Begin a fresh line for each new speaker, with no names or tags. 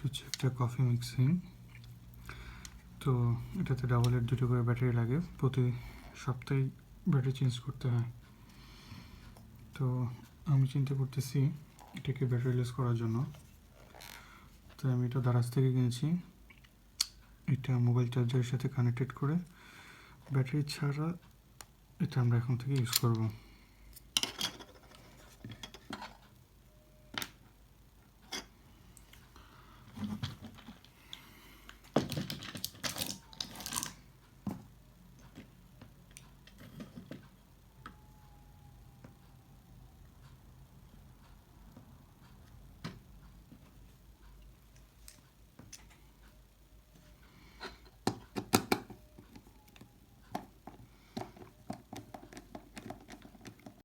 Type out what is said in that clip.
হচ্ছে একটা coffee mixing. তো এটাতে ডাবলের 2টো করে ব্যাটারি লাগে, প্রতি সপ্তাহে ব্যাটারি চেঞ্জ করতে হয়। তো আমি চিন্তা করতেছি এটাকে ব্যাটারিলেস করার জন্য। তো আমি এটা দারাজ থেকে কিনেছি। এটা মোবাইল চার্জারের সাথে কানেক্টেড করে ব্যাটারি ছাড়া এটা আমরা এখন থেকে ইউজ করব।